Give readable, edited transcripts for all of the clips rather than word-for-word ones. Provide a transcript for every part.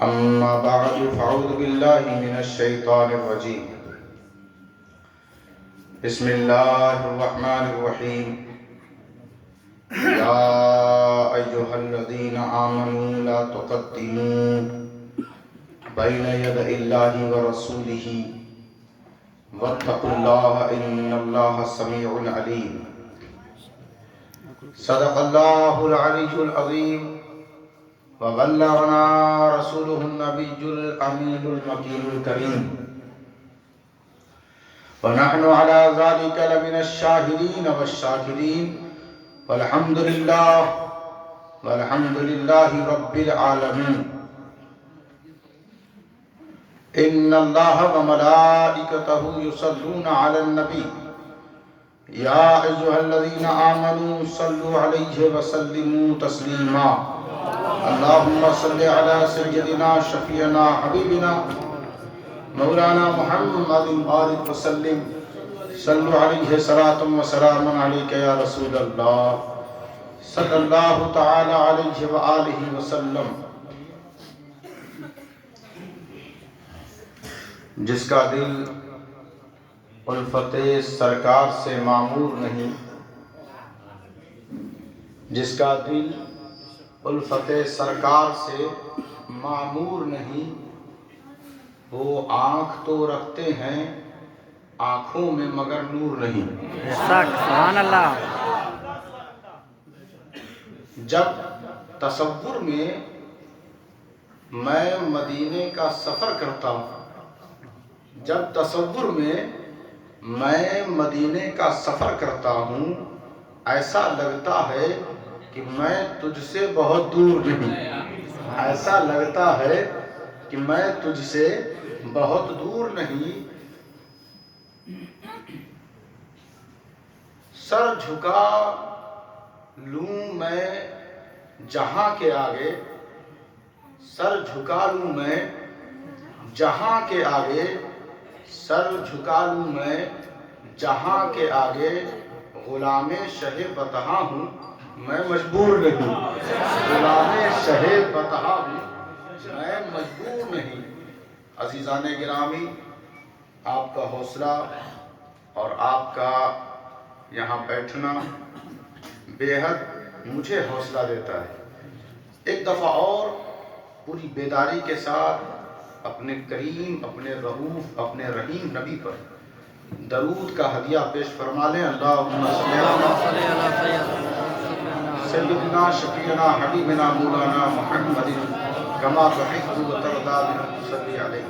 أما بعد فأعوذ بالله من الشيطان الرجيم. بسم الله الرحمن الرحيم. يا أيها الذين آمنوا لا تقدموا بين يدي الله ورسوله واتقوا الله إن الله سميع عليم. صدق الله العلي العظيم وبلغنا رسوله النبي الأمين المكين الكريم ونحن على ذلك لمن الشاهدين والشاكرين والحمد لله رب العالمين. إن الله وملائكته يصلون على النبي يا أيها الذين آمنوا صلوا عليه وسلموا تسليما. اللهم صل على سيدنا شفيعنا حبيبنا مولانا محمد وآله وسلم. صلوا عليه صلاة وسلام عليك يا رسول الله صلی اللہ تعالی علیہ وآلہ وسلم. جس کا دل الفت سرکار سے معمور نہیں، جس کا دل الفت سرکار سے معمور نہیں، وہ آنکھ تو رکھتے ہیں آنکھوں میں مگر نور نہیں. سبحان اللہ. جب تصور میں میں مدینے کا سفر کرتا ہوں، جب تصور میں میں مدینے کا سفر کرتا ہوں، ایسا لگتا ہے کہ میں تجھ سے بہت دور نہیں. ایسا لگتا ہے کہ میں تجھ سے بہت دور نہیں. سر جھکا لوں میں جہاں کے آگے، سر جھکا لوں میں جہاں کے آگے، سر جھکا لوں میں جہاں کے آگے. غلام شہ بطحا ہوں میں مجبور نہیں. غلام شہ بطحا ہوں میں مجبور نہیں. عزیزان گرامی، آپ کا حوصلہ اور آپ کا یہاں بیٹھنا بے حد مجھے حوصلہ دیتا ہے. ایک دفعہ اور پوری بیداری کے ساتھ اپنے کریم، اپنے رؤوف، اپنے رحیم نبی پر درود کا ہدیہ پیش فرما لیں. اللہم صلی علی سیدنا شفیعنا حبیبنا مولانا محمد کما تحب و ترضی صلی علیہ.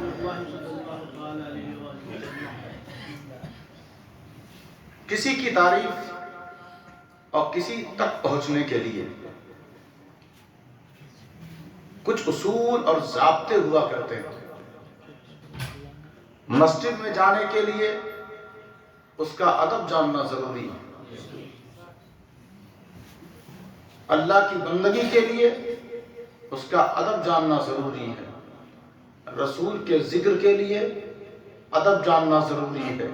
کسی کی تعریف اور کسی تک پہنچنے کے لیے کچھ اصول اور ضابطے ہوا کرتے ہیں. مسجد میں جانے کے لیے اس کا ادب جاننا ضروری ہے. اللہ کی بندگی کے لیے اس کا ادب جاننا ضروری ہے. رسول کے ذکر کے لیے ادب جاننا ضروری ہے.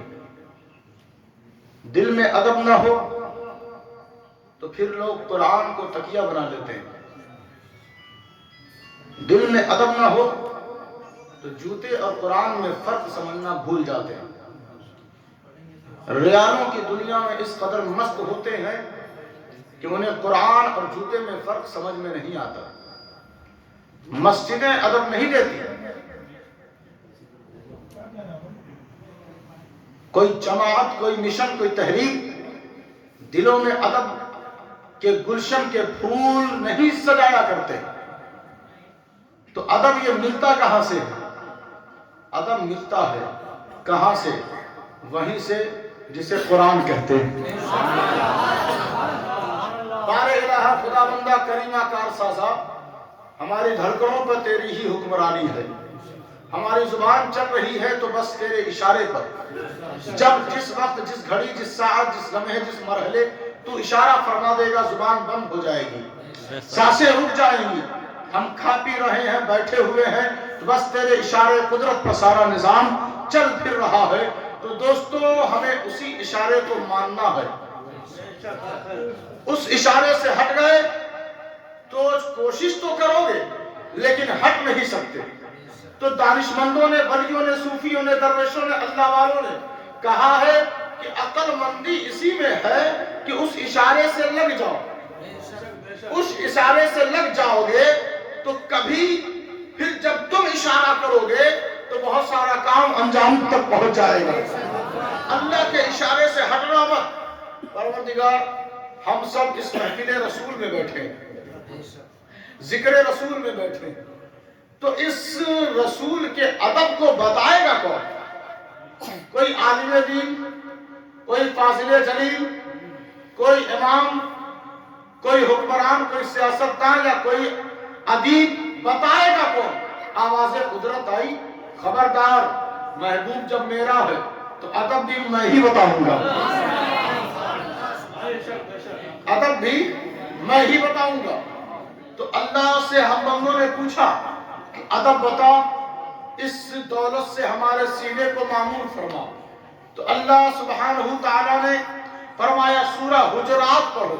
دل میں ادب نہ ہو تو پھر لوگ قرآن کو تکیہ بنا لیتے ہیں. دل میں ادب نہ ہو تو جوتے اور قرآن میں فرق سمجھنا بھول جاتے ہیں. ریالوں کی دنیا میں اس قدر مست ہوتے ہیں کہ انہیں قرآن اور جوتے میں فرق سمجھ میں نہیں آتا. مسجدیں ادب نہیں دیتی. کوئی جماعت، کوئی مشن، کوئی تحریک دلوں میں ادب کے گلشن کے پھول نہیں سجایا کرتے. تو ادب یہ ملتا کہاں سے ہے؟ ادب ملتا ہے کہاں سے؟ وہیں سے جسے قرآن کہتے ہیں. بار الہ خدا بندہ کریمہ کار سازا، ہماری دھڑکنوں پر تیری ہی حکمرانی ہے. ہماری زبان چل رہی ہے تو بس تیرے اشارے پر. جب جس وقت، جس گھڑی، جس ساعت، جس لمحے، جس مرحلے تو اشارہ فرما دے گا زبان بند ہو جائے گی، سانسیں رک جائیں گی. ہم کھا پی رہے ہیں، بیٹھے ہوئے ہیں تو بس تیرے اشارے قدرت پر سارا نظام چل پھر رہا ہے. تو دوستو ہمیں اسی اشارے کو ماننا ہے. اس اشارے سے ہٹ گئے تو کوشش تو کرو گے لیکن ہٹ نہیں سکتے. تو دانشمندوں نے، ولیوں نے، صوفیوں نے، درویشوں نے، اللہ والوں نے کہا ہے کہ عقل مندی اسی میں ہے کہ اس اشارے سے لگ جاؤ. اس اشارے سے لگ جاؤ گے تو کبھی پھر جب تم اشارہ کرو گے تو بہت سارا کام انجام تک پہنچ جائے گا. اللہ کے اشارے سے ہٹنا مت. پروردگار ہم سب اس محفل رسول میں بیٹھے، ذکر رسول میں بیٹھے، تو اس رسول کے ادب کو بتائے گا کون؟ کوئی عالم دین، کوئی فاضل جلیل، کوئی امام، کوئی حکمران، کوئی سیاستدان یا کوئی ادیب، بتائے گا کون؟ آواز قدرت آئی، خبردار محبوب جب میرا ہے تو ادب بھی میں ہی بتاؤں گا، ادب بھی میں ہی بتاؤں گا. تو اللہ سے ہم بندوں نے پوچھا کہ ادب بتا، اس دولت سے ہمارے سینے کو معمور فرما. تو اللہ سبحانہ تعالیٰ نے فرمایا سورہ حجرات پڑھو.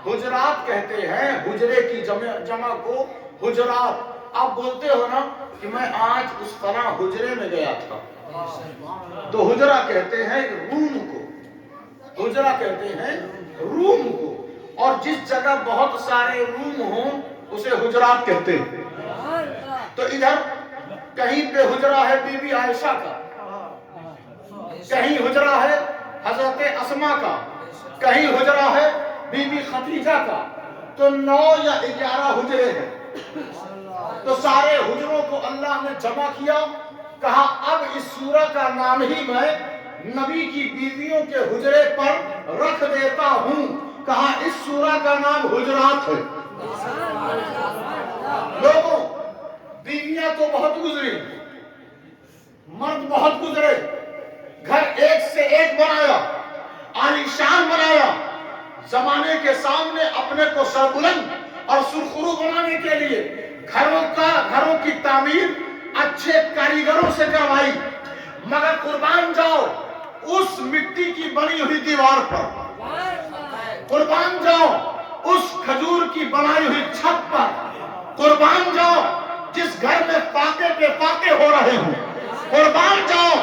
حجرات کہتے ہیں حجرے کی جمع کو حجرات. آپ بولتے ہو نا کہ میں آج اس فلاں حجرے میں گیا تھا، تو حجرہ کہتے ہیں روم کو، حجرہ کہتے ہیں روم کو. اور جس جگہ بہت سارے روم ہوں اسے حجرات کہتے ہیں. تو ادھر کہیں پہ حجرہ ہے بی بی عائشہ کا، کہیں حجرہ ہے حضرت اسما کا، کہیں حجرہ ہے بی بی خدیجہ کا. تو 9 یا 11 حجرے ہیں. تو سارے حجروں کو اللہ نے جمع کیا. کہا اب اس سورہ کا نام ہی میں نبی کی بیویوں کے حجرے پر رکھ دیتا ہوں. کہا اس سورہ کا نام حجرات ہے. لوگوں، بیویاں تو بہت گزری، مرد بہت گزرے، گھر ایک سے ایک بنایا، عالیشان بنایا، زمانے کے سامنے اپنے کو سربلند اور سرخرو بنانے کے لیے گھروں کی تعمیر اچھے کاریگروں سے کروائی. مگر قربان جاؤ اس مٹی کی بنی ہوئی دیوار پر، قربان جاؤ اس کھجور کی بنائی ہوئی چھت پر، قربان جاؤ جس گھر میں فاقے پہ فاقے ہو رہے ہوں، قربان جاؤ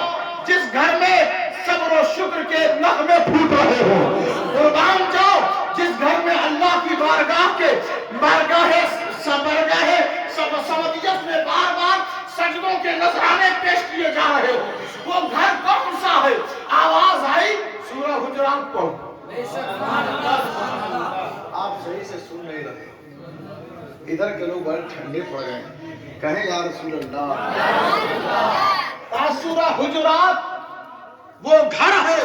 جس گھر میں صبر و شکر کے نغمے پھوٹ رہے ہوں، قربان جاؤ جس گھر میں اللہ کی بارگاہ سمدیت میں بار بار سجدوں کے نذرانے پیش کیے جا رہے ہوں. وہ گھر کون سا ہے؟ آواز آئی سورہ حجرات پڑھو. آپ صحیح سے سن نہیں رہے، ادھر کے لوگ بڑے ٹھنڈے پڑ گئے. کہیں یا رسول اللہ. سورہ حجرات وہ گھر ہے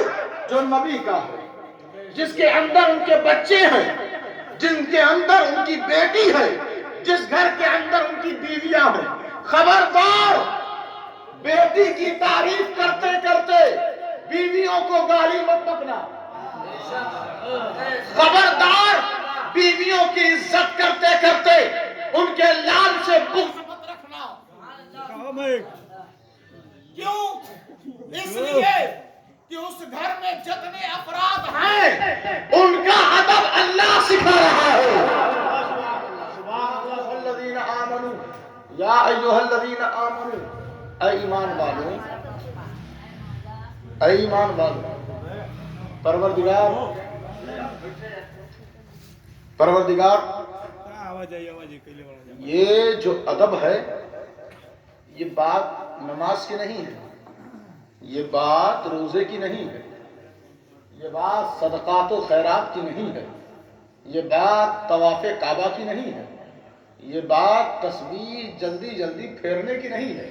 جو نبی کا ہے، جس کے اندر ان کے بچے ہیں، جن کے اندر ان کی بیٹی ہے، جس گھر کے اندر ان کی بیویاں ہیں. خبردار بیٹی کی تعریف کرتے کرتے بیویوں کو گالی مت بکنا. خبردار بیویوں کی عزت کرتے کرتے ان کے لال سے بغض مت رکھنا. کیوں؟ اس لیے کہ اس گھر میں جتنے افراد ہیں ان کا ادب اللہ سکھا رہا ہے. الذین آمنوا یا ایھا الذین آمنوا، اے ایمان والو، اے ایمان والو، پروردگار یہ جو ادب ہے یہ بات نماز کی نہیں ہے، یہ بات روزے کی نہیں ہے، یہ بات صدقات و خیرات کی نہیں ہے، یہ بات طواف کعبہ کی نہیں ہے، یہ بات تسبیح جلدی جلدی پھیرنے کی نہیں ہے،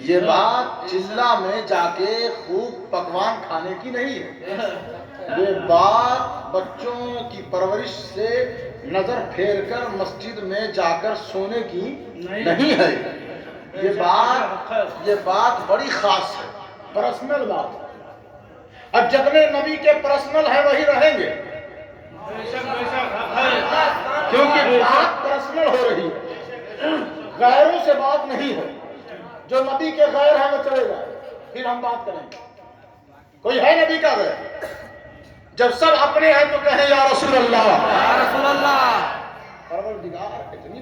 یہ بات چلہ میں جا کے خوب پکوان کھانے کی نہیں ہے، یہ بات بچوں کی پرورش سے نظر پھیر کر مسجد میں جا کر سونے کی نہیں ہے. یہ بات بڑی خاص ہے، پرسنل بات ہے. اب جتنے نبی کے پرسنل ہے وہی رہیں گے، کیونکہ بات پرسنل ہو رہی ہے، غیروں سے بات نہیں ہے. جو نبی کے غیر ہے وہ چلے جائے، پھر ہم بات کریں گے. کوئی ہے نبی کا غیر؟ جب سب اپنے ہیں تو کہیں یا رسول اللہ. پروردگار اتنی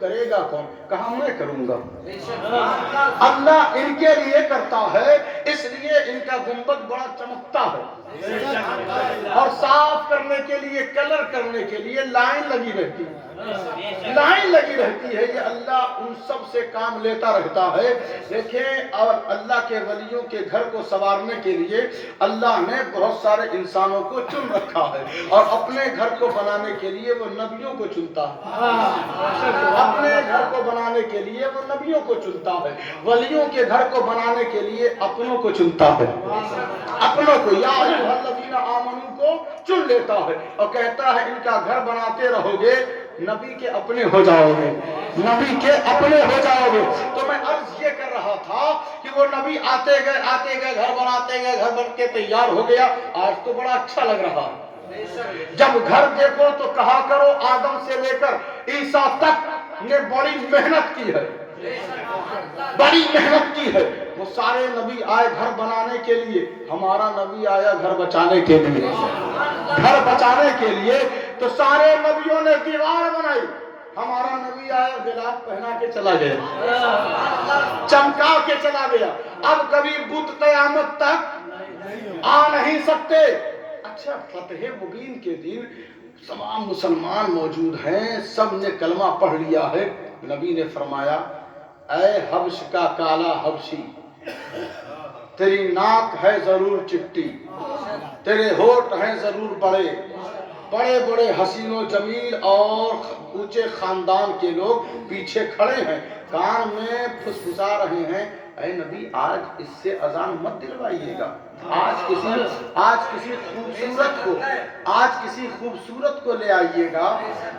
کرے گا کون؟ کہا میں کروں گا۔ اللہ ان کے لیے کرتا ہے، اس لیے ان کا گنبد بڑا چمکتا ہے، اور صاف کرنے کے لیے، کلر کرنے کے لیے لائن لگی رہتی ہے، لائن لگی رہتی ہے۔ یہ اللہ ان سب سے کام لیتا رہتا ہے۔ دیکھیں، اور اللہ کے ولیوں کے گھر کو سنوارنے کے لیے اللہ نے بہت سارے انسانوں کو چن رکھا ہے، اور اپنے گھر کو بنانے کے لیے وہ نبیوں کو چنتا ہے، اپنے گھر کو بنانے کے لیے وہ نبیوں کو چنتا ہے، ولیوں کے گھر کو بنانے کے لیے اپنوں کو چنتا ہے، اپنوں کو، یا ایھا الذین آمنوا کو چن لیتا ہے، اور کہتا ہے ان کا گھر بناتے رہو گے، نبی کے اپنے ہو جاؤ گے، نبی کے اپنے ہو جاؤ گے۔ تو میں عرض یہ کر رہا تھا کہ وہ نبی آتے گئے، گھر بناتے گئے، گھر بن کے تیار ہو گیا۔ آج تو بڑا اچھا لگ رہا، جب گھر دیکھو تو کہا کرو آدم سے لے کر عیسیٰ تک نے بڑی محنت کی ہے، بڑی محنت کی ہے۔ وہ سارے نبی آئے گھر بنانے کے لیے، ہمارا نبی آیا گھر بچانے کے لیے، گھر بچانے کے لیے۔ تو سارے نبیوں نے دیوار بنائی، ہمارا نبی آیا غلاف پہنا کے چلا گیا، چمکا کے چلا گیا۔ اب کبھی بت قیامت تک آ نہیں سکتے۔ اچھا، فتح مبین کے دن تمام مسلمان موجود ہیں، سب نے کلمہ پڑھ لیا ہے۔ نبی نے فرمایا، اے حبش کا کالا حبشی، تیری ناک ہے ضرور چپٹی، تیرے ہونٹ ہیں ضرور بڑے، بڑے بڑے حسین و جمیل اور اونچے خاندان کے لوگ پیچھے کھڑے ہیں، کان میں پھسپھسا رہے ہیں، اے نبی آج اس سے اذان مت دلوائیے گا، آج کسی خوبصورت کو لے آئیے گا،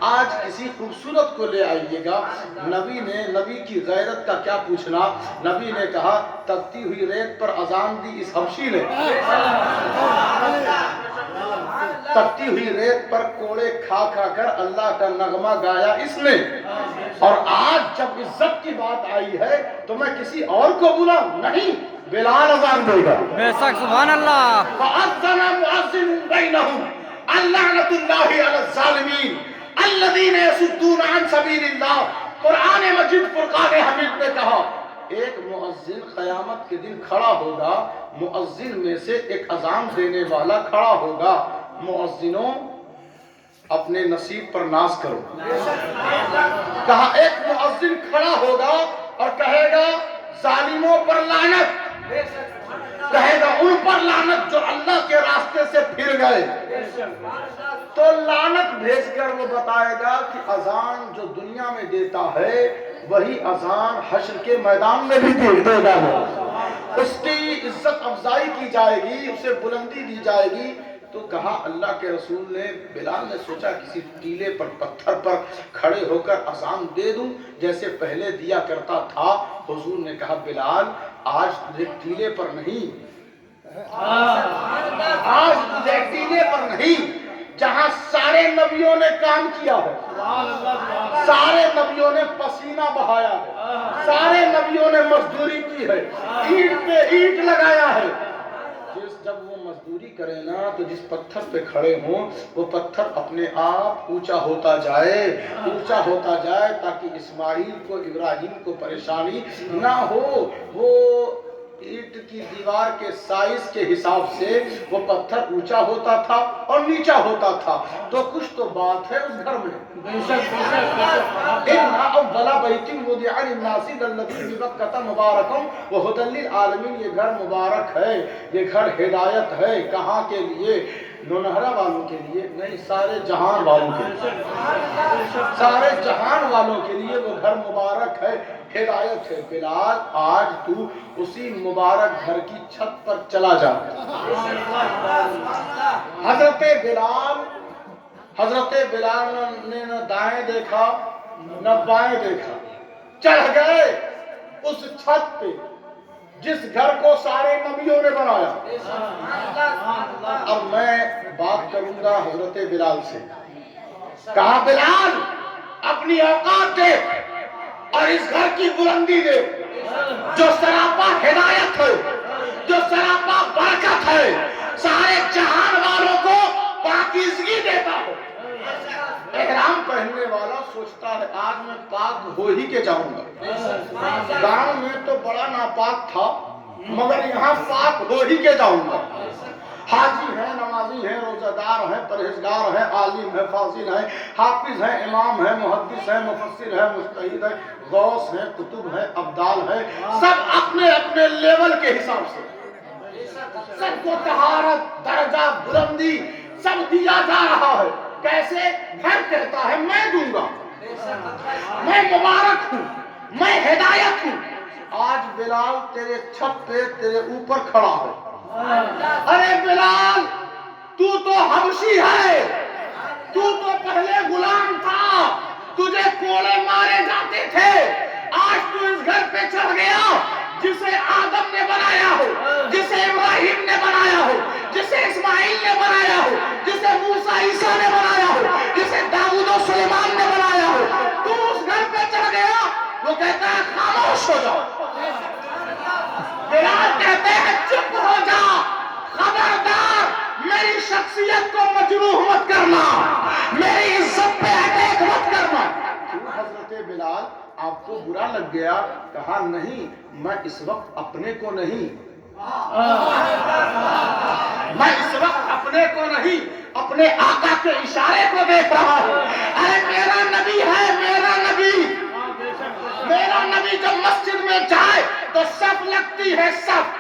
آج کسی خوبصورت کو لے آئیے گا۔ نبی کی غیرت کا کیا پوچھنا، نبی نے کہا تپتی ہوئی ریت پر اذان دی اس حبشی نے، تپتی ہوئی ریت پر کوڑے کھا کھا کر اللہ کا نغمہ گایا اس نے، اور آج جب عزت کی بات آئی ہے تو میں کسی اور کو بلا نہیں، بلال اذان دے گا۔ بے شک، سبحان اللہ۔ فَأَذَّنَ مُؤَذِّنٌ بَيْنَهُمْ اللَّعْنَةُ اللَّهِ عَلَى الظَّالِمِينَ الَّذِينَ يَصُدُّونَ عَن سَبِيلِ اللَّهِ۔ قرآن مجید فرقان حمید نے کہا ایک مؤذن قیامت کے دن کھڑا ہوگا، مؤذن میں سے ایک اذان دینے والا کھڑا ہوگا، مؤذنوں اپنے نصیب پر ناز کرو۔ کہا ایک مؤذن کھڑا ہوگا اور کہے گا ظالموں پر لعنت، کہے گا ان پر لعنت جو اللہ کے راستے سے پھر گئے۔ تو لعنت بھیج کر وہ بتائے گا کہ اذان جو دنیا میں دیتا ہے وہی اذان حشر کے میدان میں بھی دے گا، اس کی عزت افزائی کی جائے گی، اسے بلندی دی جائے گی۔ تو کہا اللہ کے رسول نے، بلال نے سوچا کسی ٹیلے پر پتھر پر کھڑے ہو کر اذان دے دوں جیسے پہلے دیا کرتا تھا۔ حضور نے کہا بلال آج تجھے ٹیلے پر نہیں، آج تجھے ٹیلے پر نہیں، جہاں سارے نبیوں نے کام کیا ہے، سارے نبیوں نے پسینہ بہایا ہے، سارے نبیوں نے مزدوری کی ہے، اینٹ پہ اینٹ لگایا ہے۔ جب وہ مزدوری کرے نا تو جس پتھر پہ کھڑے ہوں وہ پتھر اپنے آپ اونچا ہوتا جائے، اونچا ہوتا جائے، تاکہ اسماعیل کو، ابراہیم کو پریشانی نہ ہو۔ وہ اینٹ کی دیوار کے سائز کے حساب سے وہ پتھر اونچا ہوتا تھا اور نیچا ہوتا تھا۔ تو کچھ تو بات ہے اس گھر میں۔ اِنَّ أَوَّلَ بَيْتٍ وُضِعَ لِلنَّاسِ لَلَّذِي بِبَكَّةَ مُبَارَكٌ وَهُدًى لِلْعَالَمِينَ۔ یہ گھر مبارک ہے، یہ گھر ہدایت ہے، کہاں کے لیے؟ نونہرا والوں کے لیے نہیں، سارے جہان والوں کے لیے، سارے جہان والوں کے لیے وہ گھر مبارک ہے، ہدایت ہے۔ بلال آج تو اسی مبارک گھر کی چھت پر چلا جا۔ حضرت بلال نے نہ دائیں دیکھا نہ بائیں دیکھا، چڑھ گئے اس چھت پہ جس گھر کو سارے نبیوں نے بنایا۔ اب میں بات کروں گا حضرت بلال سے۔ کہا بلال اپنی اوقات دیکھ اور اس گھر کی بلندی دیکھ، جو سراپا ہدایت ہے، جو سراپا برکت ہے، سارے جہان والوں کو پاکیزگی دیتا ہے۔ احرام پہننے والا سوچتا ہے آج میں پاک ہو ہی کے جاؤں گا، گاؤں میں تو بڑا ناپاک تھا مگر یہاں پاک ہو ہی کے جاؤں گا۔ حاجی ہیں، نمازی ہیں، روزہ دار ہیں، پرہیزگار ہیں، عالم ہیں، فاضل ہیں، حافظ ہیں، امام ہیں، محدث ہیں، مفسر ہیں، مجتہد ہیں، غوث ہیں، قطب ہیں، ابدال ہیں، سب اپنے اپنے لیول کے حساب سے سب کو طہارت، درجہ، بلندی سب دیا جا رہا ہے۔ کیسے؟ گھر کہتا ہے میں دوں گا، میں مبارک ہوں، میں ہدایت ہوں۔ آج بلال تیرے چھت پہ تیرے اوپر کھڑا ہے۔ ارے بلال تو حبشی ہے، تو پہلے غلام تھا، تجھے کوڑے مارے جاتے تھے، آج تو اس گھر پہ چڑھ گیا جسے آدم نے بنایا ہو، جسے ابراہیم نے بنایا ہو، جسے اسماعیل نے بنایا ہو، جسے موسیٰ عیسیٰ نے بنایا ہو، جسے داؤد و سلیمان نے بنایا ہو، تو اس گھر پہ چڑھ گیا۔ وہ کہتا ہے خاموش ہو جاؤ، بلال کہتے ہیں چپ ہو جا، خبردار میری شخصیت کو مجروح مت کرنا، میری عزت پہ اٹیک مت کرنا۔ کیوں حضرت بلال آپ کو برا لگ گیا؟ کہا نہیں، میں اس وقت اپنے کو نہیں، میں اس وقت اپنے کو نہیں، اپنے آقا کے اشارے کو دیکھ رہا ہوں۔ ارے میرا نبی ہے، میرا نبی، میرا نبی جب مسجد میں جائے تو صف لگتی ہے، صف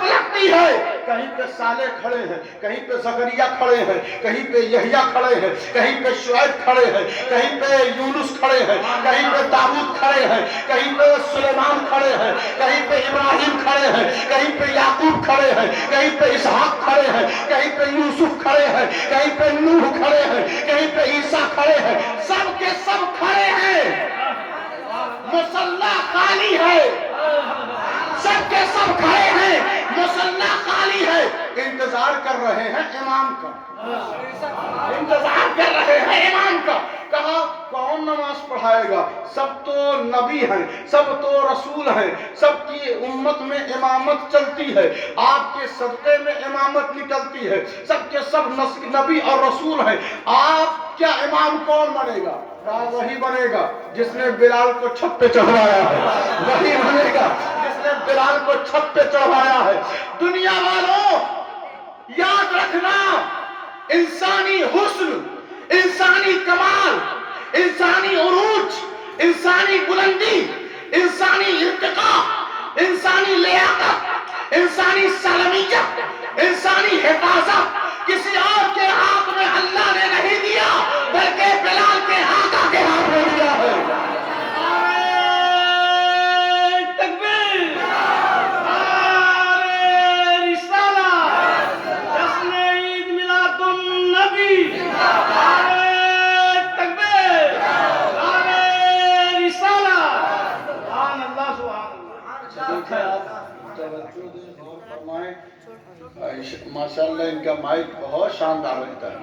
لگتی ہے۔ کہیں پہ صالح کھڑے ہیں، کہیں پہ زکریا کھڑے ہیں، کہیں پہ یحییٰ کھڑے ہیں، کہیں پہ شعیب کھڑے ہیں، کہیں پہ یونس کھڑے ہیں، کہیں پہ داؤد کھڑے ہیں، کہیں پہ سلیمان کھڑے ہیں، کہیں پہ ابراہیم کھڑے ہیں، کہیں پہ یعقوب کھڑے ہیں، کہیں پہ اسحاق کھڑے ہیں، کہیں پہ یوسف کھڑے ہیں، کہیں پہ نوح کھڑے ہیں، کہیں پہ عیسیٰ کھڑے ہیں، سب کے سب کھڑے ہیں، مصلی خالی ہے، سب کے سب کھڑے ہیں، مصلی خالی ہے، انتظار کر رہے ہیں امام کا، انتظار کر رہے ہیں امام کا۔ کہا کون نماز پڑھائے گا؟ سب تو نبی ہیں، سب تو رسول ہیں، سب کی امت میں امامت چلتی ہے، آپ کے صدقے میں امامت نکلتی ہے، سب کے سب نبی اور رسول ہیں، آپ کیا امام کون بنے گا؟ کہا وہی بنے گا جس نے بلال کو چھت پہ چڑھایا ہے، وہی بنے گا جس نے بلال کو چھت پہ چڑھایا ہے۔ دنیا والوں یاد رکھنا، انسانی حسن، انسانی کمال، انسانی عروج، انسانی بلندی، انسانی ارتقاء، انسانی لیاقت، انسانی سالمیت، انسانی حفاظت کسی اور کے ہاتھ میں اللہ نے نہیں دیا بلکہ بلال کے آقا کے ہاتھ میں دیا ہے۔ ماشاءاللہ ان کا مائک بہت شاندار رہتا ہے،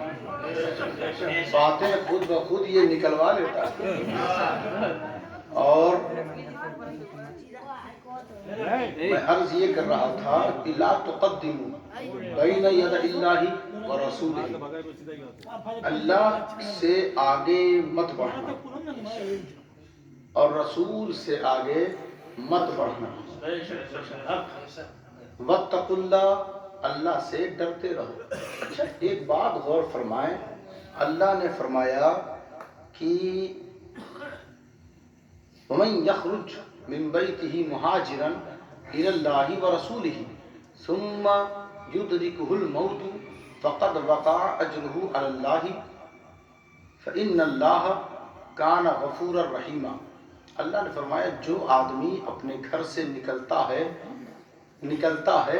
باتیں خود بخود یہ نکلوا لیتا ہے۔ اور میں عرض یہ کر رہا تھا کہ لا تقدموا بین ید اللہ و رسولہ، اللہ سے آگے مت بڑھنا اور رسول سے آگے مت بڑھنا۔ واتقوا اللہ، اللہ سے ڈرتے رہو۔ اچھا ایک بات غور فرمائیں، اللہ نے فرمایا کہ وَمَن يَخْرُجْ مِن بَيْتِهِ مُهَاجِرًا إِلَى اللَّهِ وَرَسُولِهِ ثُمَّ يُدْرِكُهُ الْمَوْتُ فَقَدْ وَقَعَ أَجْرُهُ عَلَى اللَّهِ فَإِنَّ اللَّهَ كَانَ غَفُورًا رَحِيمًا۔ اللہ نے فرمایا جو آدمی اپنے گھر سے نکلتا ہے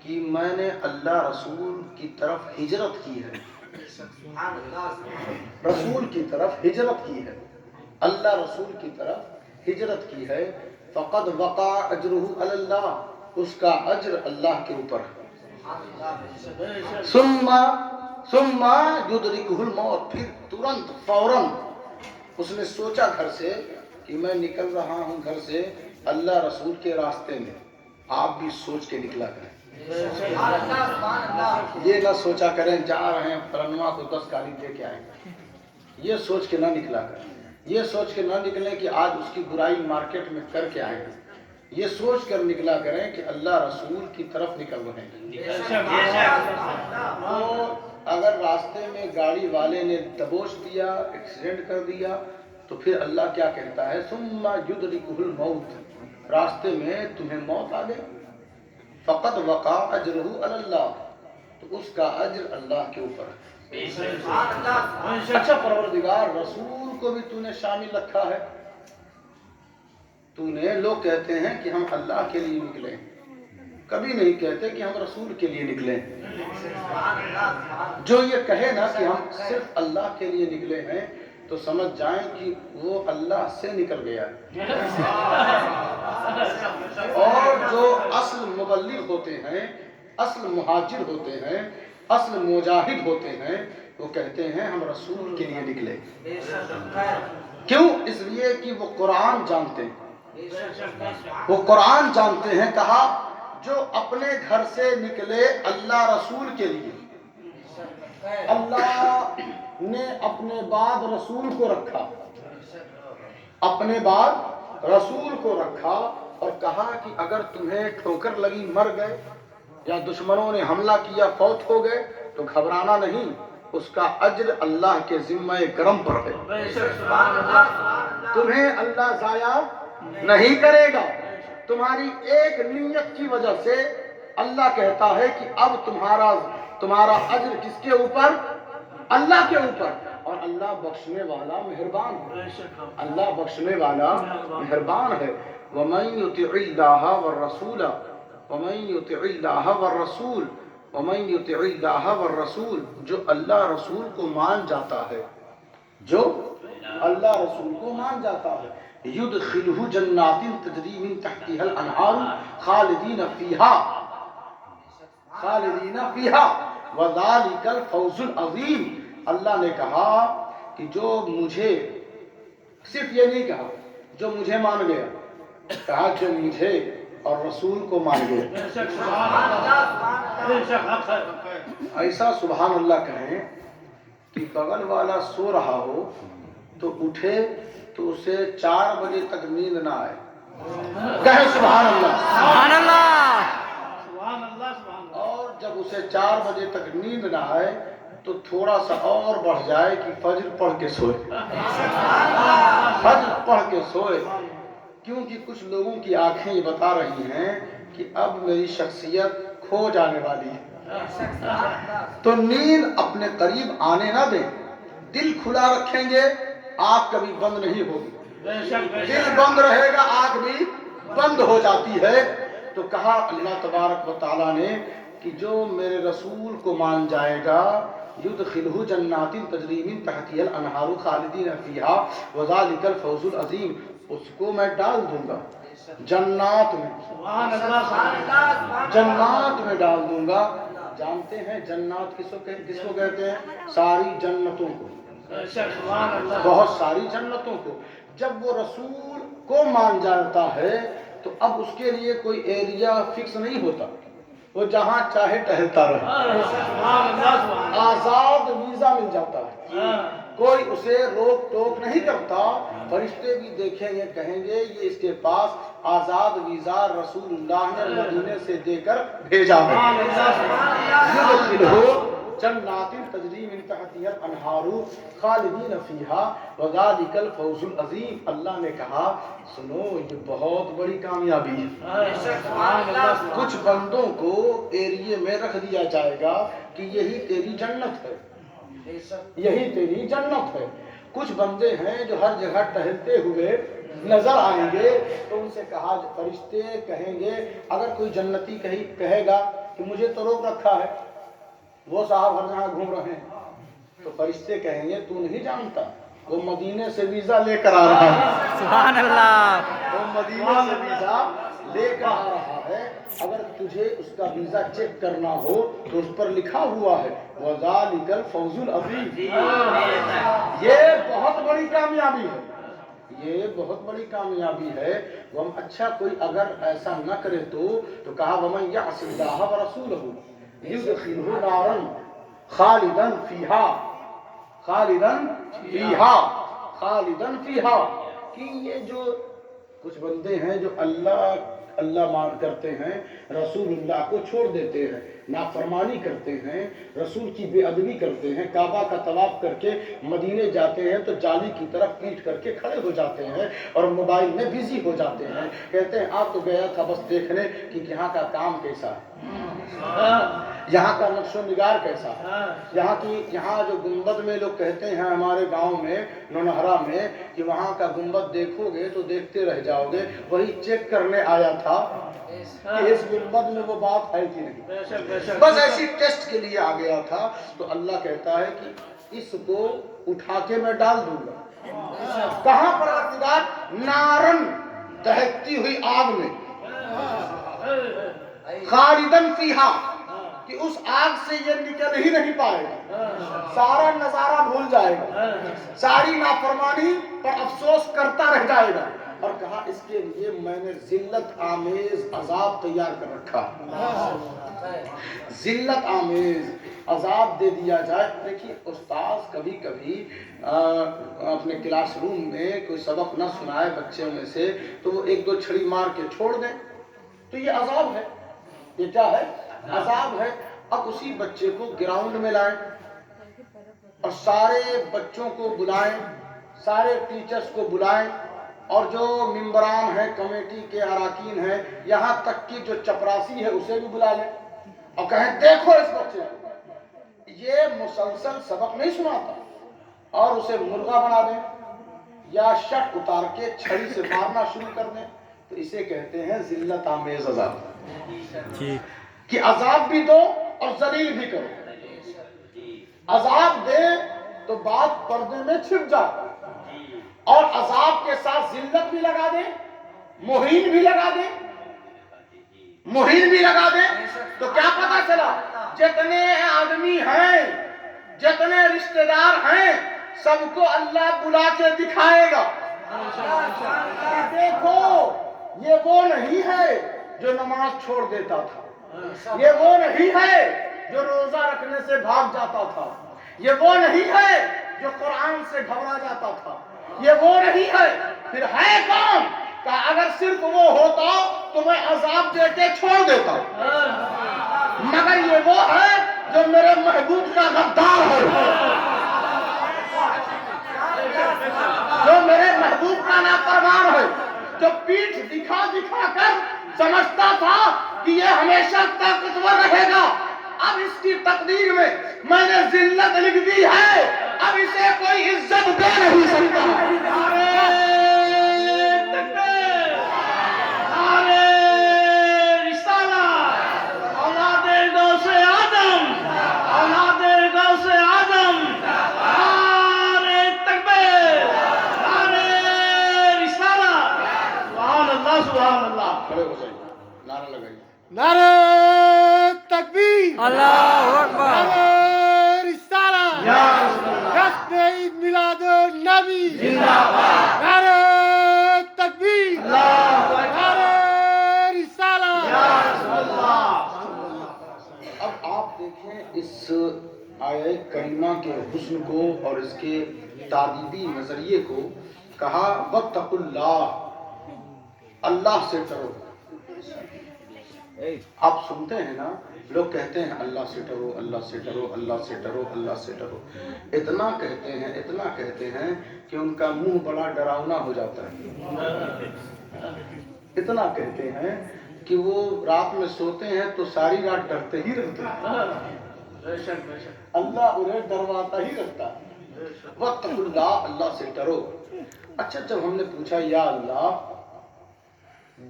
کہ میں نے اللہ رسول کی طرف ہجرت کی ہے، رسول کی طرف ہجرت کی ہے، اللہ رسول کی طرف ہجرت کی ہے، فقد وقع اجرہ علی اللہ، اس کا اجر اللہ کے اوپر ہے۔ ثم یدرکہ الموت، پھر ترنت فوراً اس نے سوچا گھر سے کہ میں نکل رہا ہوں گھر سے اللہ رسول کے راستے میں، آپ بھی سوچ کے نکلا کریں۔ یہ نہ سوچا کریں جا رہے ہیں فلنوا کو 10 گالی دے کے آئیں گے، یہ سوچ کے نہ نکلا کریں، یہ سوچ کے نہ نکلیں کہ آج اس کی برائی مارکیٹ میں کر کے آئیں گے، یہ سوچ کر نکلا کریں کہ اللہ رسول کی طرف نکل رہے ہیں۔ اور اگر راستے میں گاڑی والے نے دبوچ دیا، ایکسیڈنٹ کر دیا، تو پھر اللہ کیا کہتا ہے؟ ثم یدرکہ الموت، راستے میں تمہیں موت آ گئی، فقد وقع اجرہ علی اللہ، تو اس کا اجر اللہ کے اوپر ہے۔ اچھا پروردگار، رسول کو بھی تو نے شامل رکھا ہے، تو نے، لوگ کہتے ہیں کہ ہم اللہ کے لیے نکلے، کبھی نہیں کہتے کہ ہم رسول کے لیے نکلے۔ جو یہ کہے نا کہ ہم صرف اللہ کے لیے نکلے ہیں، تو سمجھ جائیں کہ وہ اللہ سے نکل گیا ہے۔ اور جو اصل مبلغ ہوتے ہیں، اصل مہاجر ہوتے ہیں، اصل مجاہد ہوتے ہیں، وہ کہتے ہیں ہم رسول کے لیے نکلے۔ کیوں؟ اس لیے کہ وہ قرآن جانتے ہیں، وہ قرآن جانتے ہیں۔ کہا جو اپنے گھر سے نکلے اللہ رسول کے لیے، اللہ نے اپنے بعد رسول کو رکھا، اپنے بعد رسول کو رکھا، اور کہا کہ اگر تمہیں ٹھوکر لگی، مر گئے، یا دشمنوں نے حملہ کیا، فوت ہو گئے، تو گھبرانا نہیں، اس کا اجر اللہ کے ذمہ کرم پر ہے، تمہیں اللہ ضائع نہیں کرے گا۔ تمہاری ایک نیت کی وجہ سے اللہ کہتا ہے کہ اب تمہارا اجر کس کے اوپر؟ اللہ کے اوپر۔ اور اللہ بخشنے والا مہربان ہے، اللہ بخشنے والا مہربان ہے۔ وَمَن يُطِعِ اللَّهَ وَالرَّسُولَ وَمَن يُطِعِ اللَّهَ وَالرَّسُولَ وَمَن يُطِعِ اللَّهَ وَالرَّسُولَ، جو اللہ رسول کو مان جاتا ہے، جو اللہ رسول کو مان جاتا ہے، يُدْخِلْهُ جَنَّاتٍ تَجْرِي مِن تَحْتِهَا الْأَنْهَارُ خَالِدِينَ فِيهَا وَذَلِكَ الْفَوْزُ الْعَظِيمُ۔ اللہ نے کہا کہ جو مجھے، صرف یہ نہیں کہا جو مجھے مان گیا، کہا جو مجھے اور رسول کو مان گیا۔ ایسا سبحان اللہ کہیں کہ بغل والا سو رہا ہو تو اٹھے تو اسے 4 بجے تک نیند نہ آئے، کہیں سبحان اللہ، سبحان اللہ۔ اور جب اسے 4 بجے تک نیند نہ آئے تو تھوڑا سا اور بڑھ جائے کہ فجر پڑھ کے سوئے، فجر پڑھ کے سوئے، کیونکہ کچھ لوگوں کی آنکھیں یہ بتا رہی ہیں کہ اب میری شخصیت کھو جانے والی ہے، تو نیند اپنے قریب آنے نہ دیں، دل کھلا رکھیں گے، آنکھ کبھی بند نہیں ہوگی، دل بند رہے گا آنکھ بھی بند ہو جاتی ہے۔ تو کہا اللہ تبارک و تعالیٰ نے کہ جو میرے رسول کو مان جائے گا، يُدْخِلْهُ جَنَّاتٍ تَجْرِي مِن تَحْتِهَا الْأَنْهَارُ خَالِدِينَ فِيهَا وَذَلِكَ الْفَوْزُ الْعَظِيمُ، اس کو میں ڈال دوں گا جنات میں، جنات میں ڈال دوں گا۔ جانتے ہیں جنات کس کو کہتے ہیں؟ ساری جنتوں کو، بہت ساری جنتوں کو۔ جب وہ رسول کو مان جاتا ہے تو اب اس کے لیے کوئی ایریا فکس نہیں ہوتا، وہ جہاں چاہے ٹہلتا رہے، آزاد ویزا مل جاتا ہے، کوئی اسے روک ٹوک نہیں کرتا۔ فرشتے بھی دیکھیں گے، کہیں گے یہ اس کے پاس آزاد ویزا رسول اللہ نے مدینے سے دے کر بھیجا ہے۔ جنات تجری من تحتها الانہار خالدین فیہا وذالک الفوز العظیم۔ اللہ نے کہا سنو یہ بہت بڑی کامیابی ہے، کچھ بندوں کو ایریے میں رکھ دیا جائے گا کہ یہی تیری جنت ہے، یہی تیری جنت ہے۔ کچھ بندے ہیں جو ہر جگہ ٹہلتے ہوئے نظر آئیں گے، تو ان سے کہا، فرشتے کہیں گے اگر کوئی جنتی کہے گا کہ مجھے تو روک رکھا ہے، وہ صاحب ہر جگہ گھوم رہے ہیں، تو فرشتے کہیں گے تو نہیں جانتا وہ مدینے سے ویزا لے کر آ رہا ہے، سبحان اللہ۔ وہ مدینے سے ویزا لے کر آ رہا ہے۔ اگر تجھے اس کا ویزا چیک کرنا ہو تو اس پر لکھا ہوا ہے وَذَلِكَ الْفَوْزُ الْعَظِيمُ، یہ بہت بڑی کامیابی ہے، یہ بہت بڑی کامیابی ہے. وہ اچھا کوئی اگر ایسا نہ کرے تو کہا وَمَن يَعْصِ اللَّهَ وَرَسُولَهُ يُدْخِلْهُ نَارًا خَالِدًا فِيهَا خالدن فیہا. کہ یہ جو کچھ بندے ہیں جو اللہ مان کرتے ہیں، رسول اللہ کو چھوڑ دیتے ہیں، نافرمانی کرتے ہیں، رسول کی بے ادبی کرتے ہیں، کعبہ کا طواف کر کے مدینے جاتے ہیں تو جالی کی طرف پیٹ کر کے کھڑے ہو جاتے ہیں اور موبائل میں بزی ہو جاتے ہیں. کہتے ہیں آپ تو گیا تھا بس دیکھنے کہ یہاں کا کام کیسا ہے، یہاں کا نقش و نگار کیسا ہے، یہاں جو گنبد میں لوگ کہتے ہیں ہمارے گاؤں میں نونہرا میں کہ وہاں کا گنبد دیکھو گے تو دیکھتے رہ جاؤ گے. وہی چیک کرنے آیا تھا کہ اس گنبد میں وہ بات ہے کہ نہیں، بس ایسی ٹیسٹ کے لیے آ گیا تھا. تو اللہ کہتا ہے کہ اس کو اٹھا کے میں ڈال دوں گا. کہاں پروردگار؟ نارن، دہکتی ہوئی آگ میں، خالدن فیہا، کہ اس آگ سے یہ نکل ہی نہیں پائے گا، سارا نظارہ بھول جائے گا، ساری نافرمانی پر افسوس کرتا رہ جائے گا. اور کہا اس کے لیے میں نے ذلت آمیز عذاب تیار کر رکھا. ذلت آمیز عذاب دے دیا جائے. دیکھیے استاذ کبھی کبھی اپنے کلاس روم میں کوئی سبق نہ سنائے بچوں میں سے تو وہ ایک دو چھڑی مار کے چھوڑ دیں تو یہ عذاب ہے. یہ کیا ہے؟ عذاب ہے. اب اسی بچے کو گراؤنڈ میں لائیں اور سارے بچوں کو بلائیں، سارے ٹیچرز کو بلائیں اور جو ممبران ہیں، کمیٹی کے اراکین ہیں، یہاں تک کہ جو چپراسی ہے اسے بھی بلا لیں اور کہیں دیکھو اس بچے کو، یہ مسلسل سبق نہیں سناتا، اور اسے مرغا بنا دیں یا شرٹ اتار کے چھڑی سے مارنا شروع کر دیں. تو اسے کہتے ہیں ذلت آمیز عذاب. کہ عذاب بھی دو اور ذلیل بھی کرو. عذاب دے تو بات پردے میں چھپ جائے اور عذاب کے ساتھ ذلت بھی لگا دے، مہین بھی لگا دے، تو کیا پتا چلا جتنے آدمی ہیں، جتنے رشتہ دار ہیں، سب کو اللہ بلا کے دکھائے گا. دیکھو یہ وہ نہیں ہے جو نماز چھوڑ دیتا تھا، یہ وہ نہیں ہے جو روزہ رکھنے سے بھاگ جاتا تھا، یہ وہ نہیں ہے جو قرآن سے گھبرا جاتا تھا، یہ وہ نہیں ہے. پھر ہے کون؟ کہ اگر صرف وہ ہوتا تو میں عذاب دے کے چھوڑ دیتا، مگر یہ وہ ہے جو میرے محبوب کا غدار ہے، جو میرے محبوب کا نافرمان ہے، جو پیٹھ دکھا دکھا کر سمجھتا تھا کہ یہ ہمیشہ طاقتور رہے گا. اب اس کی تقدیر میں نے ذلت لکھ دی ہے، اب اسے کوئی عزت دے نہیں سکتا. نعرہ تکبیر، اللہ اکبر، نعرہ رسالہ، جشن عید میلاد النبی، نعرہ تکبیر، نعرہ رسالہ. اب آپ دیکھیں اس آیہ کریمہ کے حسن کو اور اس کے تعبیری نظریے کو. کہا واتقوا اللہ، اللہ سے ڈرو. آپ سنتے ہیں نا لوگ کہتے ہیں اللہ سے ڈرو، اللہ سے ڈرو، اللہ سے ڈرو، اللہ سے ڈرو. اتنا کہتے ہیں کہ ان کا منہ بڑا ڈراؤنا ہو جاتا ہے. اتنا کہتے ہیں کہ وہ رات میں سوتے ہیں تو ساری رات ڈرتے ہی رہتے ہیں. اللہ انہیں ڈرواتا ہی رہتا ہے. واتقوا اللہ، اللہ سے ڈرو. اچھا جب ہم نے پوچھا یا اللہ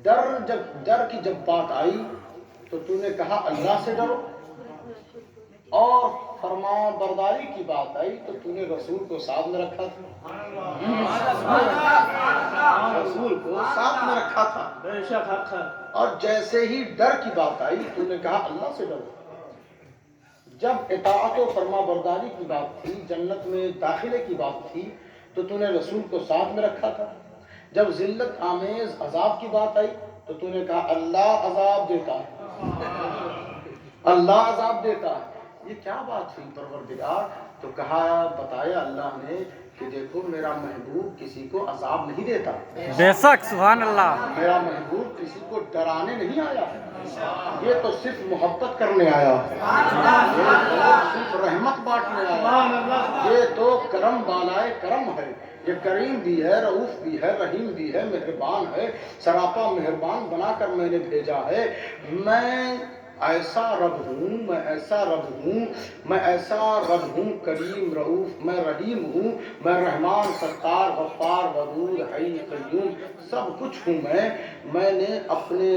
ڈر کی جب بات آئی تو تو نے کہا اللہ سے ڈرو، اور فرمان برداری کی بات آئی تو تو نے رسول کو ساتھ میں رکھا تھا. رسول کو ساتھ میں رکھا تھا. اور جیسے ہی ڈر کی بات آئی تو نے کہا اللہ سے ڈرو. جب اطاعت و فرما برداری کی بات تھی، جنت میں داخلے کی بات تھی تو تو نے رسول کو ساتھ میں رکھا تھا. جب ذلت آمیز عذاب کی بات آئی تو تو نے کہا اللہ عذاب دیتا ہے، اللہ عذاب دیتا ہے، یہ کیا بات ہوئی پروردگار؟ تو کہا بتایا اللہ نے کہ دیکھو میرا محبوب کسی کو عذاب نہیں دیتا، بے شک سبحان اللہ. میرا محبوب کسی کو ڈرانے نہیں آیا، یہ تو صرف محبت کرنے آیا، یہ تو صرف رحمت بانٹنے آیا، یہ تو کرم بالائے کرم ہے، یہ کریم بھی ہے، رؤوف بھی ہے، رحیم بھی ہے، مہربان ہے، سراپا مہربان بنا کر میں نے بھیجا ہے۔ میں ایسا رب ہوں، میں ایسا رب ہوں، میں ایسا رب ہوں، کریم رؤوف، میں رحیم ہوں، میں رحمان ستار غفار ودود حی قیوم، سب کچھ ہوں میں نے اپنے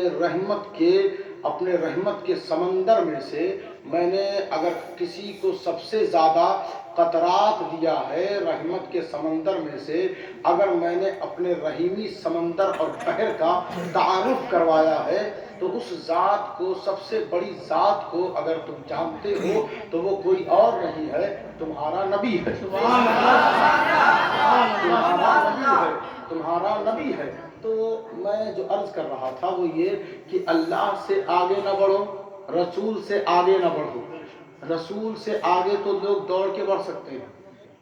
رحمت کے سمندر میں سے میں نے اگر کسی کو سب سے زیادہ قطرات دیا ہے رحمت کے سمندر میں سے، اگر میں نے اپنے رحیمی سمندر اور بحر کا تعارف کروایا ہے تو اس ذات کو، سب سے بڑی ذات کو اگر تم جانتے ہو تو وہ کوئی اور نہیں ہے، تمہارا نبی ہے، تمہارا نبی ہے۔ تو میں جو عرض کر رہا تھا وہ یہ کہ اللہ سے آگے نہ بڑھو، رسول سے آگے نہ بڑھو۔ رسول سے آگے تو لوگ دوڑ کے بڑھ سکتے ہیں،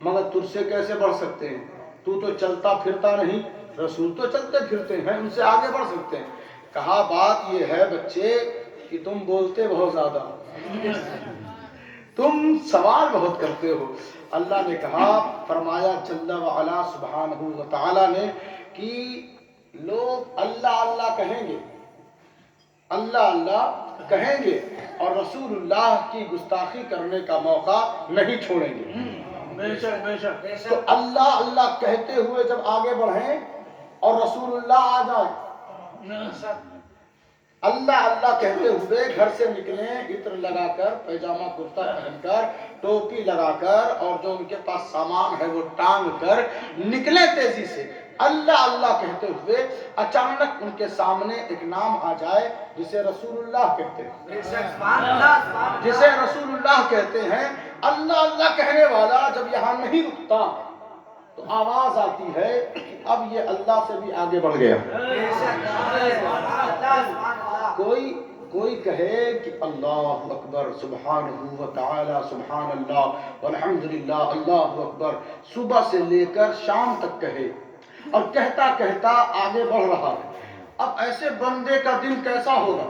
مگر تجھ سے کیسے بڑھ سکتے ہیں؟ تو چلتا پھرتا نہیں، رسول تو چلتے پھرتے ہیں، ان سے آگے بڑھ سکتے ہیں۔ کہا بات یہ ہے بچے کہ تم بولتے بہت زیادہ، تم سوال بہت کرتے ہو۔ اللہ نے کہا، فرمایا جل وعلا سبحانہ و تعالی نے کہ لوگ اللہ اللہ کہیں گے، اللہ اللہ کہیں گے اور رسول اللہ کی گستاخی کرنے کا موقع نہیں چھوڑیں گے۔ بے شک بے شک تو اللہ اللہ کہتے ہوئے جب آگے بڑھیں اور رسول اللہ آ جائے، اللہ اللہ کہتے ہوئے گھر سے نکلیں، عطر لگا کر، پیجامہ کرتا پہن کر، ٹوپی لگا کر اور جو ان کے پاس سامان ہے وہ ٹانگ کر نکلیں تیزی سے، اللہ اللہ کہتے ہوئے اچانک ان کے سامنے ایک نام آ جائے جسے رسول اللہ کہتے ہیں، جسے رسول اللہ کہتے ہیں۔ اللہ اللہ کہنے والا جب یہاں نہیں رکتا تو آواز آتی ہے کہ اب یہ اللہ سے بھی آگے بڑھ گیا۔ کوئی کہے کہ اللہ اکبر سبحانہ و تعالی سبحان اللہ والحمدللہ اللہ اکبر، صبح سے لے کر شام تک کہے اور کہتا کہتا آگے بڑھ رہا ہے۔ اب ایسے بندے کا دل کیسا ہوگا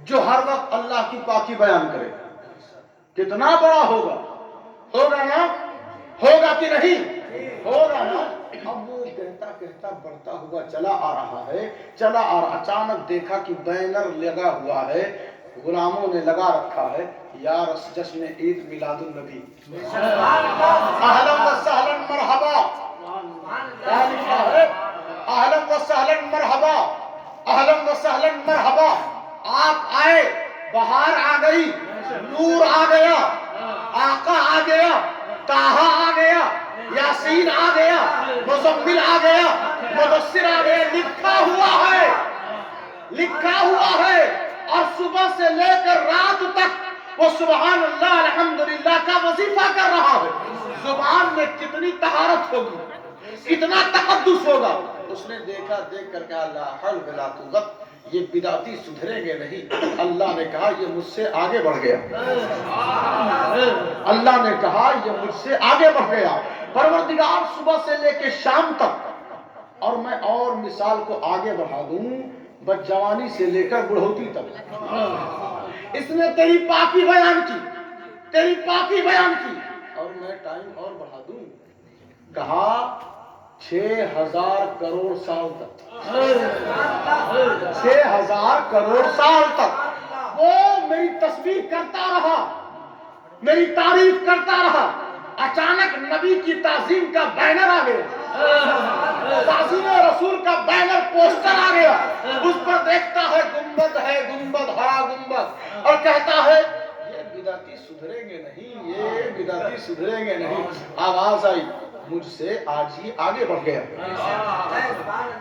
جو ہر وقت اللہ کی پاکی بیان کرے؟ کتنا بڑا ہوگا؟ ہوگا نا؟ ہوگا کہ نہیں؟ ہوگا نا؟ اب وہ کہتا کہتا بڑھتا ہوا چلا آ رہا ہے، چلا آ رہا، اچانک دیکھا کہ بینر لگا ہوا ہے، غلاموں نے لگا رکھا ہے، یا جشن عید میلاد النبی، اہلا و سہلا مرحبا، اہلا و سہلا مرحبا، اہلا و سہلا مرحبا، آپ آئے، بہار آ گئی، نور آ گیا، آقا آ گیا، طٰہٰ آ گیا، یاسین آ گیا، مزمل آ گیا، مدثر آ گیا، لکھا ہوا ہے اور صبح سے لے کر رات تک وہ سبحان اللہ الحمدللہ کا وظیفہ کر رہا ہے۔ زبان میں کتنی طہارت ہوگی، کتنا تقدس ہوگا۔ اس نے دیکھا، دیکھ کر کہا لا حول ولا قوت، یہ بدعتی سدھریں گے نہیں۔ اللہ نے کہا یہ مجھ سے آگے بڑھ گیا، اللہ نے کہا یہ مجھ سے آگے بڑھ گیا۔ پروردگار صبح سے لے کے شام تک، اور میں اور مثال کو آگے بڑھا دوں، بس جوانی سے لے کر بڑھوتی تک اس نے تیری پاکی بیان کی، تیری پاکی بیان کی۔ اور میں ٹائم اور بڑھا دوں، کہا 6000 کروڑ سال تک، 6000 کروڑ سال تک وہ میری تسبیح کرتا رہا، میری تعریف کرتا رہا۔ اچانک نبی کی تعظیم کا بینر آ گیا، تعظیم رسول کا بینر پوسٹر آ گیا، اس پر دیکھتا ہے گنبد ہے، گنبد ہرا گنبد، اور کہتا ہے یہ بدعتی سدھریں گے نہیں، یہ بدعتی سدھریں گے نہیں۔ آواز آئی، مجھ سے آج ہی آگے بڑھ گیا۔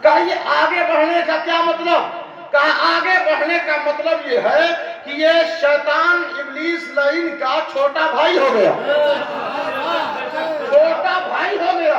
کہا یہ آگے بڑھنے کا کیا مطلب؟ کہا آگے بڑھنے کا مطلب یہ ہے کہ یہ شیطان ابلیس لعین کا چھوٹا بھائی ہو گیا، چھوٹا بھائی ہو گیا۔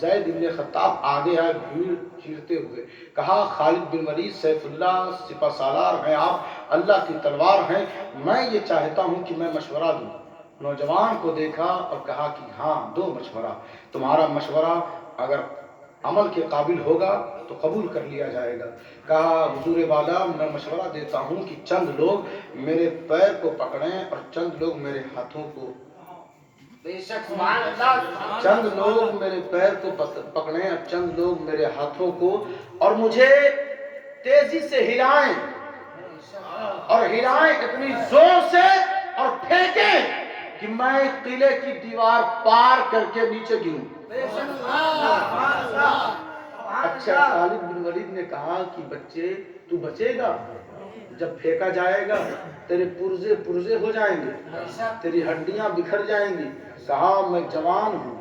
زید ابن خطاب آگے آئے بھیڑ چیرتے ہوئے، کہا خالد بن ولید سیف اللہ سپہ سالار ہیں آپ، اللہ کی تلوار ہیں، میں یہ چاہتا ہوں کہ میں مشورہ دوں۔ نوجوان کو دیکھا اور کہا کہ ہاں دو مشورہ، تمہارا مشورہ اگر عمل کے قابل ہوگا تو قبول کر لیا جائے گا۔ کہا حضور والا میں مشورہ دیتا ہوں کہ چند لوگ میرے پیر کو پکڑیں اور چند لوگ میرے ہاتھوں کو، چند لوگ میرے پیر کو پکڑیں اور چند لوگ میرے ہاتھوں کو، اور مجھے تیزی سے ہلائیں، اور ہلائیں اتنی زور سے اور پھینکیں کہ میں قلعے کی دیوار پار کر کے نیچے گروں۔ اچھا خالد بن ولید نے کہا کہ بچے تو بچے گا، جب پھینکا جائے گا تیرے پرزے پرزے ہو جائیں گے، تیری ہڈیاں بکھر جائیں گی۔ کہا میں جوان ہوں،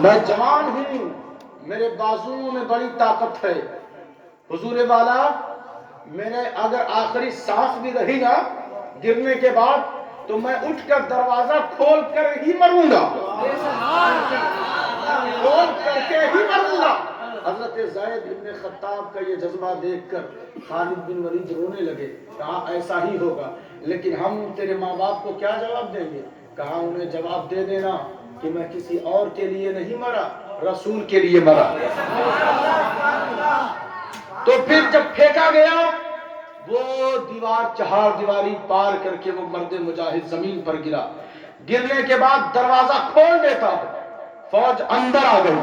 میں جوان ہوں، میرے بازوؤں میں بڑی طاقت ہے۔ حضور والا میں نے اگر آخری سانس بھی رہی نا گرنے کے بعد تو میں اٹھ کر دروازہ کھول کر ہی مروں گا، کھول کر کے ہی مروں گا۔ حضرت زید بن خطاب کا یہ جذبہ دیکھ کر خالد بن ولید رونے لگے، کہا ایسا ہی ہوگا، لیکن ہم تیرے ماں باپ کو کیا جواب دیں گے؟ کہا انہیں جواب دے دینا کہ میں کسی اور کے لیے نہیں مرا، رسول کے لیے مرا۔ تو پھر جب پھینکا گیا وہ دیوار چہار دیواری پار کر کے وہ مرد مجاہد زمین پر گرا۔ گرنے کے بعد دروازہ کھول دیتا ہے، فوج اندر آ گئی۔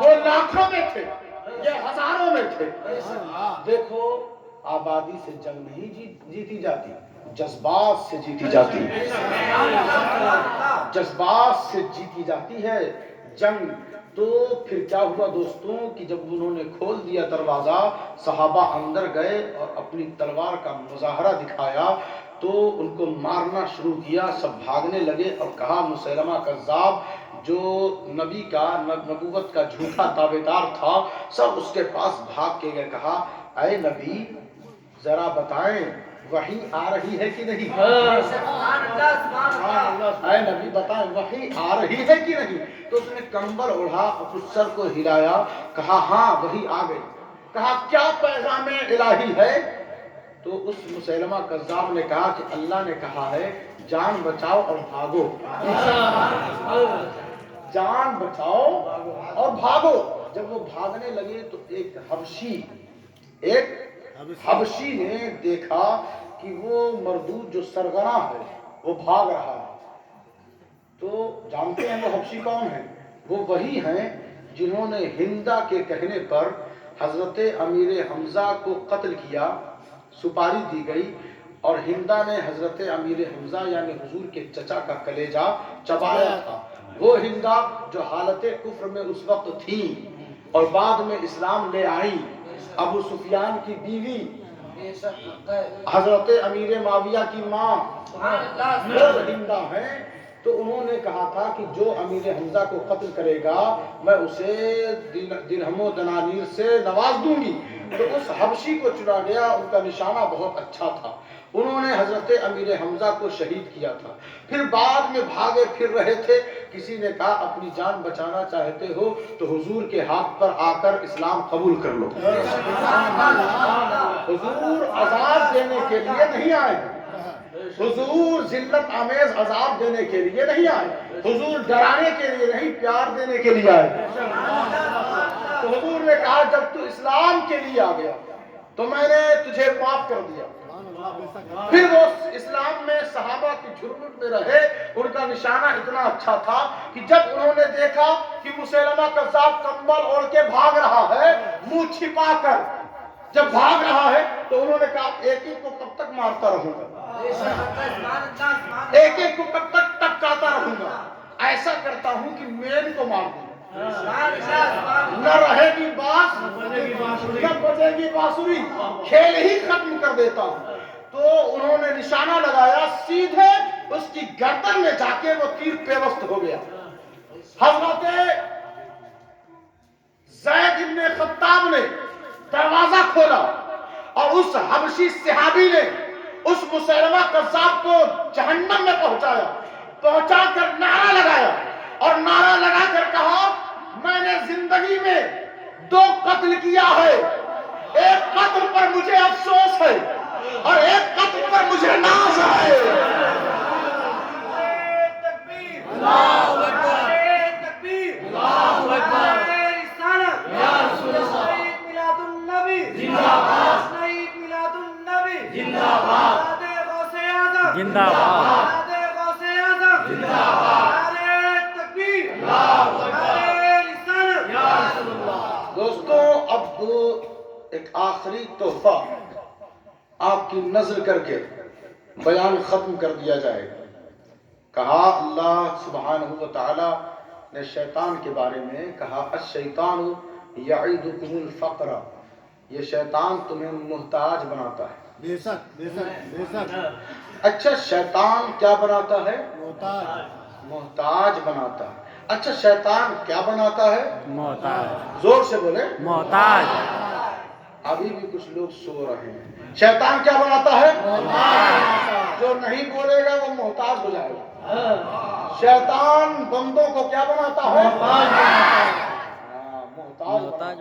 وہ لاکھوں میں تھے، یہ ہزاروں میں تھے۔ دیکھو آبادی سے جنگ نہیں جیتی جاتی، جذبات سے جیتی جاتی ہے، جذبات سے جیتی جاتی ہے جنگ۔ تو پھر کیا ہوا دوستوں کہ جب انہوں نے کھول دیا دروازہ، صحابہ اندر گئے اور اپنی تلوار کا مظاہرہ دکھایا تو ان کو مارنا شروع کیا، سب بھاگنے لگے اور کہا مسیلمہ کذاب جو نبی کا نبوت کا جھوٹا تابعدار تھا سب اس کے پاس بھاگ کے گئے۔ کہا اے نبی ذرا بتائیں وحی آ رہی ہے کہ نہیں؟ اے نبی بتائیں وحی آ رہی ہے کہ نہیں؟ تو اس نے کمبل اوڑھا اور اس سر کو ہلایا، کہا ہاں وحی آ گئی۔ کہا کیا پیغام الہی ہے؟ تو اس مسیلمہ کذاب نے کہا کہ اللہ نے کہا ہے جان بچاؤ اور بھاگو، جان بچاؤ اور بھاگو۔ جب وہ بھاگنے لگے تو ایک حبشی نے دیکھا کہ وہ مردود جو سرغنہ ہے وہ بھاگ رہا ہے۔ تو جانتے ہیں وہ حبشی کون ہیں؟ وہ وہی ہیں جنہوں نے ہندا کے کہنے پر حضرت امیر حمزہ کو قتل کیا، سپاری دی گئی اور ہندا نے حضرت امیر حمزہ یعنی حضور کے چچا کا کلیجہ چبایا تھا۔ وہ ہندا جو حالت کفر میں اس وقت تھی اور بعد میں اسلام لے آئی، ابو سفیان کی بیوی، حضرت امیر معاویہ کی ماں، وہ ہندا ہیں۔ تو انہوں نے کہا تھا کہ جو امیر حمزہ کو قتل کرے گا میں اسے درہم و دنانیر سے نواز دوں گی۔ تو اس حبشی کو چنا گیا، ان کا نشانہ بہت اچھا تھا، انہوں نے حضرت امیر حمزہ کو شہید کیا تھا۔ پھر بعد میں بھاگے پھر رہے تھے، کسی نے کہا اپنی جان بچانا چاہتے ہو تو حضور کے ہاتھ پر آ کر اسلام قبول کر لو۔ حضور عذاب دینے کے لیے نہیں آئے، حضور ذلت آمیز عذاب دینے کے لیے نہیں آئے، حضور ڈرانے کے لیے نہیں پیار دینے کے لیے آئے۔ تو حضور نے کہا جب تو اسلام کے لیے آ گیا تو میں نے تجھے معاف کر دیا۔ پھر وہ اسلام میں صحابہ کی جھرمٹ میں رہے، ان کا نشانہ اتنا اچھا تھا کہ جب انہوں نے دیکھا کہ مسیلمہ کذاب کمبل اوڑھ کے بھاگ رہا ہے منہ چھپا کر، جب بھاگ رہا ہے تو انہوں نے کہا ایک ایک کو کب تک مارتا رہوں گا، ایک ایک کو کب تک ٹپکاتا رہوں گا، ایسا کرتا ہوں کہ مین کو مار دوں، نہ رہے گی باس نہ بجے گی بانسری، کھیل ہی ختم کر دیتا ہوں۔ تو انہوں نے نشانہ لگایا، سیدھے اس کی گردن میں جا کے وہ تیر پیوست ہو گیا۔ حضرت زید بن خطاب نے دروازہ کھولا اور اس حبشی صحابی نے اس مسیلمہ کذاب کو جہنم میں پہنچایا۔ پہنچا کر نعرہ لگایا اور نعرہ لگا کر کہا میں نے زندگی میں 2 قتل کیا ہے، ایک قتل پر مجھے افسوس ہے اور ایک قتل پر مجھے ناز ہے۔ زندہ باد دوستو، اب ایک آخری تحفہ آپ کی نظر کر کے بیان ختم کر دیا جائے گا۔ کہا اللہ سبحانہ و تعالی نے شیطان کے بارے میں کہا الشیطان یعیدکم الفقر، یہ شیطان تمہیں محتاج بناتا ہے۔ بے شک بے شک بے شک اچھا شیطان کیا بناتا ہے؟ محتاج محتاج بناتا ہے۔ اچھا شیطان کیا بناتا ہے؟ محتاج زور سے بولے۔ محتاج ابھی بھی کچھ لوگ سو رہے ہیں۔ شیطان کیا بناتا ہے؟ جو نہیں بولے گا وہ محتاج ہو جائے گا۔ شیطان بندوں کو کیا بناتا ہے؟ محتاج محتاج